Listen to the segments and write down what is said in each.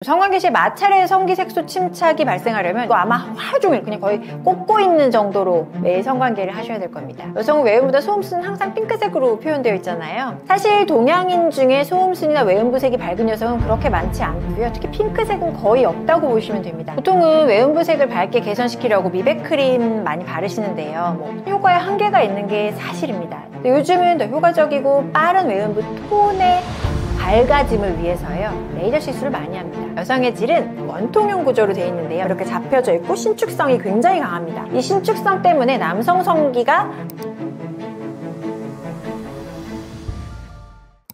성관계 시 마찰의 성기색소 침착이 발생하려면 이거 아마 하루 종일 그냥 거의 꽂고 있는 정도로 매일 성관계를 하셔야 될 겁니다. 여성은 외음부나 소음순은 항상 핑크색으로 표현되어 있잖아요. 사실 동양인 중에 소음순이나 외음부색이 밝은 여성은 그렇게 많지 않고요. 특히 핑크색은 거의 없다고 보시면 됩니다. 보통은 외음부색을 밝게 개선시키려고 미백크림 많이 바르시는데요. 효과에 한계가 있는 게 사실입니다. 요즘은 더 효과적이고 빠른 외음부 톤의 밝아짐을 위해서요, 레이저 시술을 많이 합니다. 여성의 질은 원통형 구조로 되어 있는데요, 이렇게 잡혀져 있고 신축성이 굉장히 강합니다. 이 신축성 때문에 남성 성기가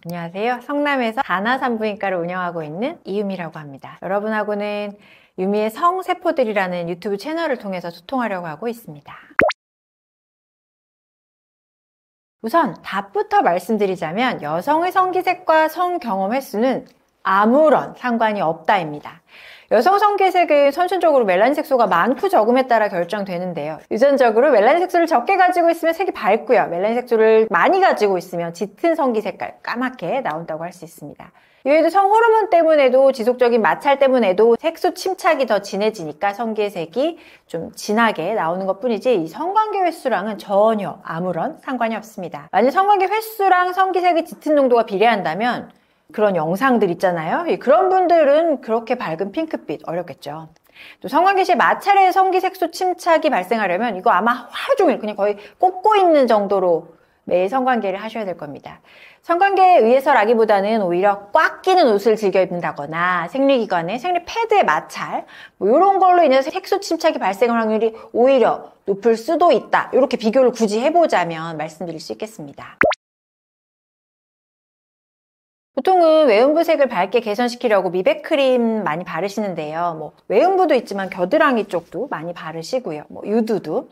안녕하세요. 성남에서 가나산부인과를 운영하고 있는 이유미라고 합니다. 여러분하고는 유미의 성세포들이라는 유튜브 채널을 통해서 소통하려고 하고 있습니다. 우선 답부터 말씀드리자면 여성의 성기색과 성경험 횟수는 아무런 상관이 없다입니다. 여성 성기색은 선천적으로 멜라닌 색소가 많고 적음에 따라 결정되는데요. 유전적으로 멜라닌 색소를 적게 가지고 있으면 색이 밝고요, 멜라닌 색소를 많이 가지고 있으면 짙은 성기 색깔, 까맣게 나온다고 할 수 있습니다. 이외에도 성호르몬 때문에도 지속적인 마찰 때문에도 색소 침착이 더 진해지니까 성기의 색이 좀 진하게 나오는 것뿐이지 이 성관계 횟수랑은 전혀 아무런 상관이 없습니다. 만약 성관계 횟수랑 성기색의 짙은 농도가 비례한다면 그런 영상들 있잖아요. 그런 분들은 그렇게 밝은 핑크빛 어렵겠죠. 또 성관계 시 마찰의 성기색소 침착이 발생하려면 이거 아마 하루 종일 그냥 거의 꽂고 있는 정도로 매일 성관계를 하셔야 될 겁니다. 성관계에 의해서라기보다는 오히려 꽉 끼는 옷을 즐겨 입는다거나 생리기관에 생리 패드의 마찰 이런 걸로 인해서 색소 침착이 발생할 확률이 오히려 높을 수도 있다. 이렇게 비교를 굳이 해보자면 말씀드릴 수 있겠습니다. 보통은 외음부색을 밝게 개선시키려고 미백크림 많이 바르시는데요. 외음부도 있지만 겨드랑이 쪽도 많이 바르시고요. 유두도.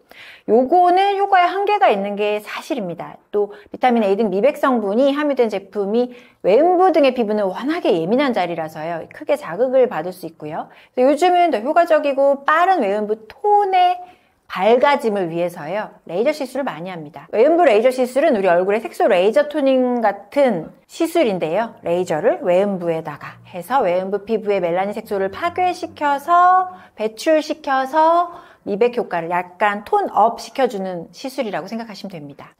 요거는 효과에 한계가 있는 게 사실입니다. 또 비타민 A 등 미백 성분이 함유된 제품이 외음부 등의 피부는 워낙에 예민한 자리라서요, 크게 자극을 받을 수 있고요. 요즘은 더 효과적이고 빠른 외음부 톤의 밝아짐을 위해서요, 레이저 시술을 많이 합니다. 외음부 레이저 시술은 우리 얼굴의 색소 레이저 토닝 같은 시술인데요, 레이저를 외음부에다가 해서 외음부 피부의 멜라닌 색소를 파괴시켜서 배출시켜서 미백 효과를 약간 톤업 시켜주는 시술이라고 생각하시면 됩니다.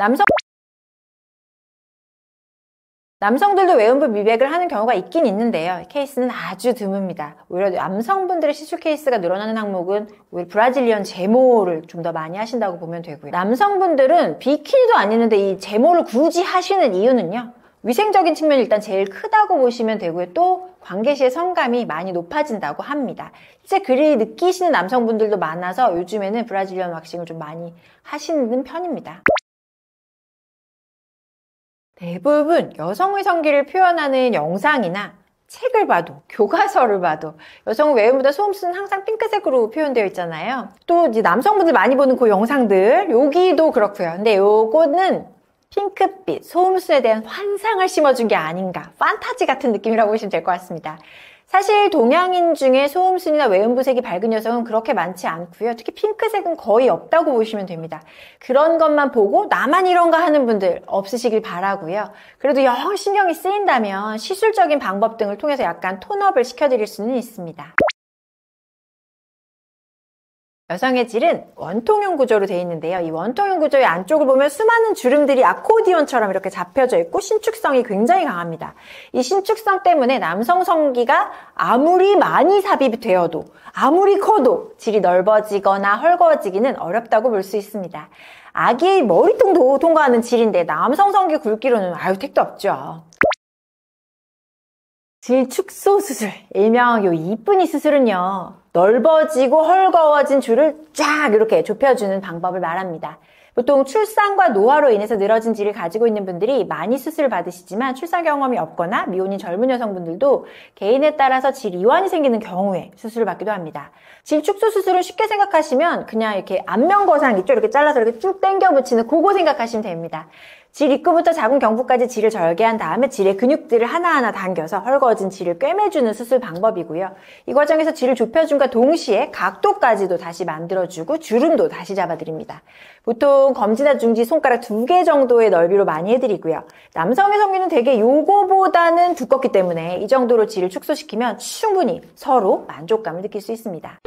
남성들도 외음부 미백을 하는 경우가 있긴 있는데요, 케이스는 아주 드뭅니다. 오히려 남성분들의 시술 케이스가 늘어나는 항목은 오히려 브라질리언 제모를 좀 더 많이 하신다고 보면 되고요. 남성분들은 비키니도 아니는데 이 제모를 굳이 하시는 이유는요, 위생적인 측면이 일단 제일 크다고 보시면 되고요. 또 관계 시의 성감이 많이 높아진다고 합니다. 실제 그리 느끼시는 남성분들도 많아서 요즘에는 브라질리언 왁싱을 좀 많이 하시는 편입니다. 대부분 여성의 성기를 표현하는 영상이나 책을 봐도, 교과서를 봐도 여성은 외음보다 소음순은 항상 핑크색으로 표현되어 있잖아요. 또 이제 남성분들 많이 보는 그 영상들, 여기도 그렇고요. 근데 요거는 핑크빛, 소음순에 대한 환상을 심어준 게 아닌가, 판타지 같은 느낌이라고 보시면 될 것 같습니다. 사실 동양인 중에 소음순이나 외음부색이 밝은 여성은 그렇게 많지 않고요. 특히 핑크색은 거의 없다고 보시면 됩니다. 그런 것만 보고 나만 이런가 하는 분들 없으시길 바라고요. 그래도 영 신경이 쓰인다면 시술적인 방법 등을 통해서 약간 톤업을 시켜드릴 수는 있습니다. 여성의 질은 원통형 구조로 되어 있는데요, 이 원통형 구조의 안쪽을 보면 수많은 주름들이 아코디언처럼 이렇게 잡혀져 있고 신축성이 굉장히 강합니다. 이 신축성 때문에 남성 성기가 아무리 많이 삽입이 되어도, 아무리 커도 질이 넓어지거나 헐거워지기는 어렵다고 볼 수 있습니다. 아기의 머리통도 통과하는 질인데 남성 성기 굵기로는 아유 택도 없죠. 질 축소 수술, 일명 요 이쁜이 수술은요, 넓어지고 헐거워진 줄을 쫙 이렇게 좁혀주는 방법을 말합니다. 보통 출산과 노화로 인해서 늘어진 질을 가지고 있는 분들이 많이 수술을 받으시지만 출산 경험이 없거나 미혼인 젊은 여성분들도 개인에 따라서 질 이완이 생기는 경우에 수술을 받기도 합니다. 질 축소 수술은 쉽게 생각하시면 그냥 이렇게 안면 거상 있죠? 이렇게 잘라서 이렇게 쭉 당겨 붙이는 그거 생각하시면 됩니다. 질 입구부터 자궁 경부까지 질을 절개한 다음에 질의 근육들을 하나하나 당겨서 헐거워진 질을 꿰매주는 수술 방법이고요. 이 과정에서 질을 좁혀준과 동시에 각도까지도 다시 만들어주고 주름도 다시 잡아드립니다. 보통 검지나 중지 손가락 2개 정도의 넓이로 많이 해드리고요. 남성의 성기는 되게 요거보다는 두껍기 때문에 이 정도로 질을 축소시키면 충분히 서로 만족감을 느낄 수 있습니다.